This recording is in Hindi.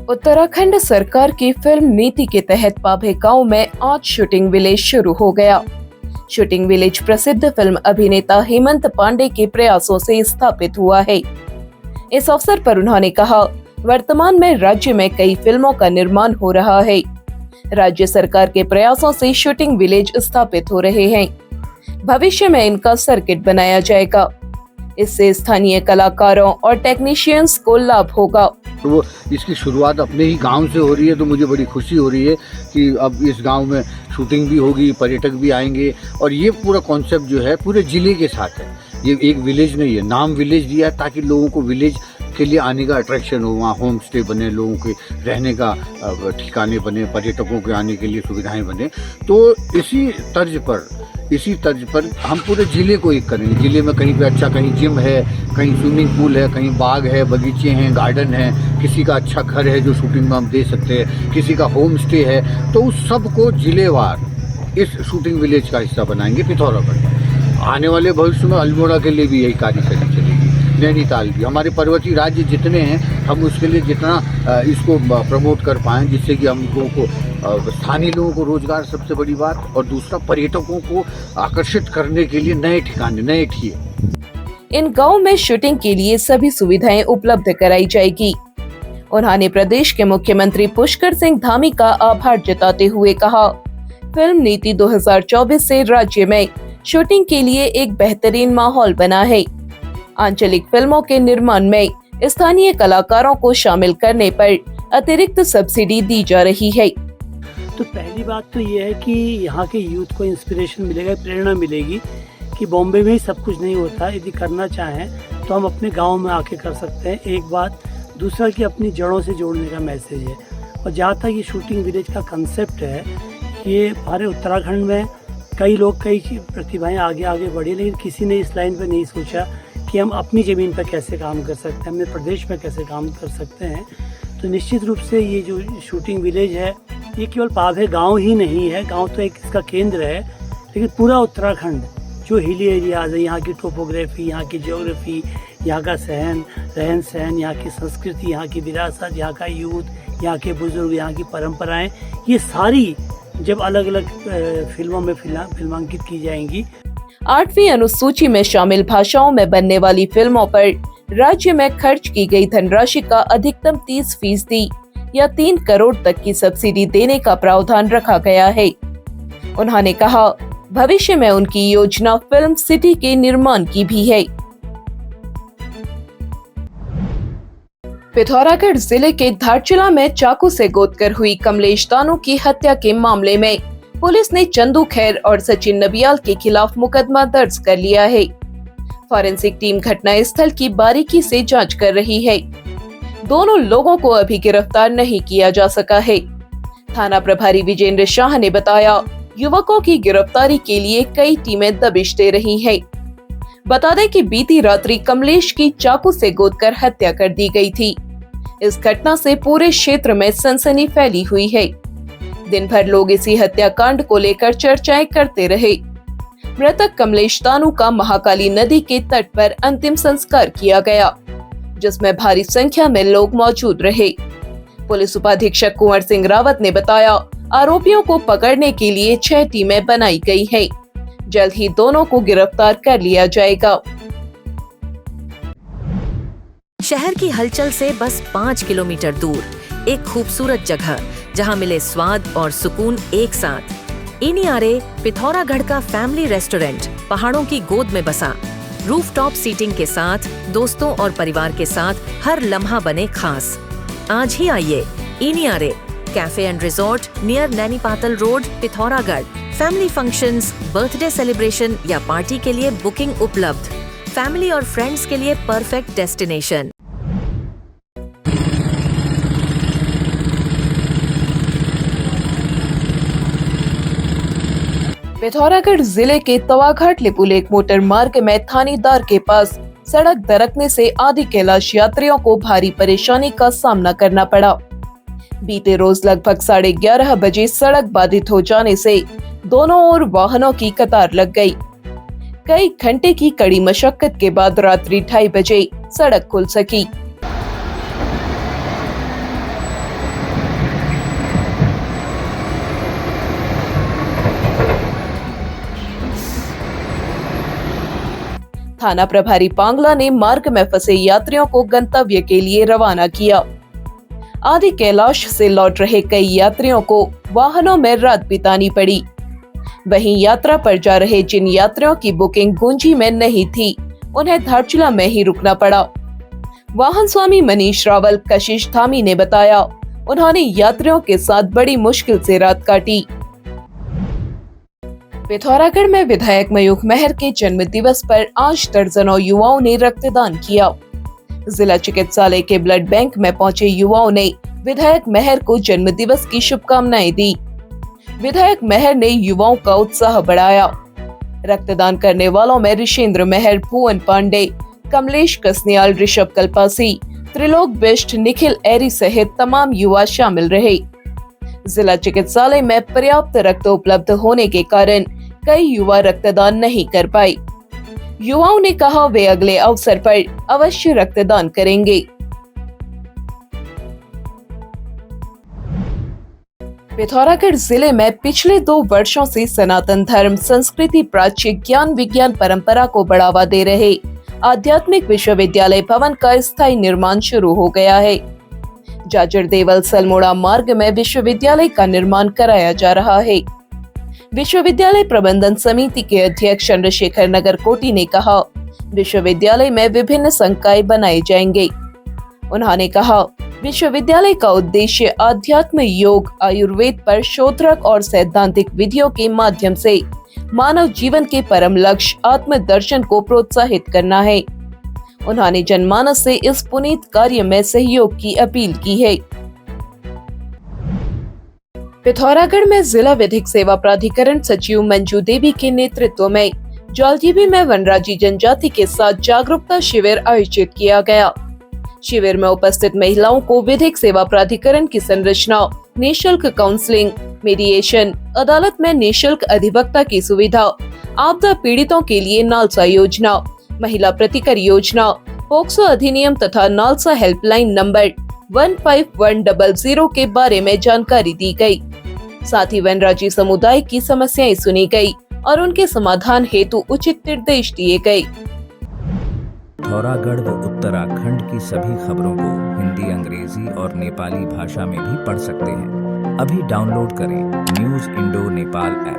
उत्तराखंड सरकार की फिल्म नीति के तहत पाभे गांव में आज शूटिंग विलेज शुरू हो गया। शूटिंग विलेज प्रसिद्ध फिल्म अभिनेता हेमंत पांडे के प्रयासों से स्थापित हुआ है। इस अवसर पर उन्होंने कहा, वर्तमान में राज्य में कई फिल्मों का निर्माण हो रहा है। राज्य सरकार के प्रयासों से शूटिंग विलेज स्थापित हो रहे हैं। भविष्य में इनका सर्किट बनाया जाएगा। इससे स्थानीय कलाकारों और टेक्नीशियंस को लाभ होगा। तो वो इसकी शुरुआत अपने ही गांव से हो रही है, तो मुझे बड़ी खुशी हो रही है कि अब इस गांव में शूटिंग भी होगी, पर्यटक भी आएंगे और ये पूरा कॉन्सेप्ट जो है पूरे जिले के साथ है। ये एक विलेज नहीं है, नाम विलेज दिया है ताकि लोगों को विलेज के लिए आने का अट्रैक्शन हो, वहाँ होम स्टे बने, लोगों के रहने का ठिकाने बने, पर्यटकों के आने के लिए सुविधाएं बने। तो इसी तर्ज पर हम पूरे ज़िले को एक करेंगे। ज़िले में कहीं पे अच्छा, कहीं जिम है, कहीं स्विमिंग पूल है, कहीं बाग है, बगीचे हैं, गार्डन है, किसी का अच्छा घर है जो शूटिंग में हम दे सकते हैं, किसी का होम स्टे है, तो उस सब को ज़िलेवार इस शूटिंग विलेज का हिस्सा बनाएंगे पिथौरागढ़। आने वाले भविष्य में अल्मोड़ा के लिए भी यही कार्यक्रम चलेगी, नैनीताल भी। हमारे पर्वतीय राज्य जितने हैं, हम उसके लिए जितना इसको प्रमोट कर पाएँ, जिससे कि हम लोगों को, स्थानीय लोगों को रोजगार सबसे बड़ी बात, और दूसरा पर्यटकों को आकर्षित करने के लिए नए ठिकाने, नए ठिए। इन गाँव में शूटिंग के लिए सभी सुविधाएं उपलब्ध कराई जाएगी। उन्होंने प्रदेश के मुख्यमंत्री पुष्कर सिंह धामी का आभार जताते हुए कहा, फिल्म नीति 2024 से राज्य में शूटिंग के लिए एक बेहतरीन माहौल बना है। आंचलिक फिल्मों के निर्माण में स्थानीय कलाकारों को शामिल करने पर अतिरिक्त सब्सिडी दी जा रही है। तो पहली बात तो ये है कि यहाँ के यूथ को इंस्पिरेशन मिलेगा, प्रेरणा मिलेगी कि बॉम्बे में ही सब कुछ नहीं होता। यदि करना चाहें तो हम अपने गांव में आके कर सकते हैं, एक बात। दूसरा कि अपनी जड़ों से जोड़ने का मैसेज है। और जहाँ तक ये शूटिंग विलेज का कंसेप्ट है, ये हमारे उत्तराखंड में कई लोग, कई प्रतिभाएं आगे बढ़ी, लेकिन किसी ने इस लाइन पर नहीं सोचा कि हम अपनी ज़मीन पर कैसे काम कर सकते हैं, अपने प्रदेश में कैसे काम कर सकते हैं। तो निश्चित रूप से ये जो शूटिंग विलेज है, ये केवल पाभे गांव ही नहीं है, गांव तो एक इसका केंद्र है, लेकिन पूरा उत्तराखंड जो हिली एरियाज है, यहाँ की टोपोग्राफी, यहाँ की ज्योग्राफी, यहाँ का रहन सहन, यहाँ की संस्कृति, यहाँ की विरासत, यहाँ का यूथ, यहाँ के बुजुर्ग, यहाँ की परंपराएं, ये सारी जब अलग अलग फिल्मों में फिल्मांकित की जाएंगी। 8वीं अनुसूची में शामिल भाषाओं में बनने वाली फिल्मों पर राज्य में खर्च की गई धनराशि का अधिकतम 30% या 3 करोड़ तक की सब्सिडी देने का प्रावधान रखा गया है। उन्होंने कहा, भविष्य में उनकी योजना फिल्म सिटी के निर्माण की भी है। पिथौरागढ़ जिले के धारचूला में चाकू से गोदकर हुई कमलेश दानू की हत्या के मामले में पुलिस ने चंदू खैर और सचिन नबियाल के खिलाफ मुकदमा दर्ज कर लिया है। फॉरेंसिक टीम घटना स्थल की बारीकी से जांच कर रही है। दोनों लोगों को अभी गिरफ्तार नहीं किया जा सका है। थाना प्रभारी विजेंद्र शाह ने बताया, युवकों की गिरफ्तारी के लिए कई टीमें दबिश दे रही हैं। बता दें कि बीती रात्रि कमलेश की चाकू से गोदकर हत्या कर दी गई थी। इस घटना से पूरे क्षेत्र में सनसनी फैली हुई है। दिन भर लोग इसी हत्याकांड को लेकर चर्चाएं करते रहे। मृतक कमलेश दानू का महाकाली नदी के तट पर अंतिम संस्कार किया गया, जिसमें भारी संख्या में लोग मौजूद रहे। पुलिस उपाधीक्षक कुंवर सिंह रावत ने बताया, आरोपियों को पकड़ने के लिए 6 टीमें बनाई गई हैं। जल्द ही दोनों को गिरफ्तार कर लिया जाएगा। शहर की हलचल से बस 5 किलोमीटर दूर एक खूबसूरत जगह, जहां मिले स्वाद और सुकून एक साथ। इनियारे पिथौरागढ़ का फैमिली रेस्टोरेंट पहाड़ों की गोद में बसा। रूफटॉप सीटिंग के साथ दोस्तों और परिवार के साथ हर लम्हा बने खास। आज ही आइए इनियारे cafe and resort near Nainipatal road, Pithoragarh. Family functions, birthday celebration या पार्टी के लिए बुकिंग उपलब्ध। फैमिली और फ्रेंड्स के लिए परफेक्ट डेस्टिनेशन। पिथौरागढ़ जिले के तवाघाट लिपुलेख मोटर मार्ग में थानेदार के पास सड़क दरकने से आदि कैलाश यात्रियों को भारी परेशानी का सामना करना पड़ा। बीते रोज लगभग 11:30 बजे सड़क बाधित हो जाने से दोनों ओर वाहनों की कतार लग गई। कई घंटे की कड़ी मशक्कत के बाद रात्रि 2:30 बजे सड़क खुल सकी। थाना प्रभारी पांगला ने मार्ग में फंसे यात्रियों को गंतव्य के लिए रवाना किया। आदि कैलाश से लौट रहे कई यात्रियों को वाहनों में रात बितानी पड़ी। वहीं यात्रा पर जा रहे जिन यात्रियों की बुकिंग गुंजी में नहीं थी, उन्हें धारचूला में ही रुकना पड़ा। वाहन स्वामी मनीष रावल कशिश धामी ने बताया, उन्होंने यात्रियों के साथ बड़ी मुश्किल से रात काटी। पिथौरागढ़ में विधायक मयूख मेहर के जन्म दिवस पर आज दर्जनों युवाओं ने रक्तदान किया। जिला चिकित्सालय के ब्लड बैंक में पहुंचे युवाओं ने विधायक मेहर को जन्म दिवस की शुभकामनाएं दी। विधायक मेहर ने युवाओं का उत्साह बढ़ाया। रक्तदान करने वालों में ऋषेंद्र मेहर, भुवन पांडे, कमलेश कसनियाल, ऋषभ कल्पासी, त्रिलोक बिष्ट, निखिल एरी सहित तमाम युवा शामिल रहे। जिला चिकित्सालय में पर्याप्त रक्त उपलब्ध होने के कारण कई युवा रक्तदान नहीं कर पाए। युवाओं ने कहा वे अगले अवसर पर अवश्य रक्तदान करेंगे। पिथौरागढ़ जिले में पिछले 2 वर्षों से सनातन धर्म, संस्कृति, प्राच्य, ज्ञान विज्ञान परंपरा को बढ़ावा दे रहे आध्यात्मिक विश्वविद्यालय भवन का स्थायी निर्माण शुरू हो गया है। जाजर देवल सलमोड़ा मार्ग में विश्वविद्यालय का निर्माण कराया जा रहा है। विश्वविद्यालय प्रबंधन समिति के अध्यक्ष चंद्रशेखर नगरकोटी ने कहा, विश्वविद्यालय में विभिन्न संकाय बनाए जाएंगे। उन्होंने कहा, विश्वविद्यालय का उद्देश्य आध्यात्म, योग, आयुर्वेद पर शोधरक और सैद्धांतिक विधियों के माध्यम से मानव जीवन के परम लक्ष्य आत्मदर्शन को प्रोत्साहित करना है। उन्होंने जनमानस से इस पुनीत कार्य में सहयोग की अपील की है। पिथौरागढ़ में जिला विधिक सेवा प्राधिकरण सचिव मंजू देवी के नेतृत्व में जौलजीबी में वनराजी जनजाति के साथ जागरूकता शिविर आयोजित किया गया। शिविर में उपस्थित महिलाओं को विधिक सेवा प्राधिकरण की संरचना, निःशुल्क काउंसलिंग, मीडिएशन, अदालत में निःशुल्क अधिवक्ता की सुविधा, आपदा पीड़ितों के लिए नालसा योजना, महिला प्रतिकर योजना, पोक्सो अधिनियम तथा नालसा हेल्पलाइन नंबर 15100 के बारे में जानकारी दी गई। साथ ही वनराजी समुदाय की समस्याएं सुनी गई और उनके समाधान हेतु उचित निर्देश दिए गए। पिथौरागढ़ व उत्तराखंड की सभी खबरों को हिंदी, अंग्रेजी और नेपाली भाषा में भी पढ़ सकते हैं। अभी डाउनलोड करें न्यूज़ इंडो नेपाल ऐप।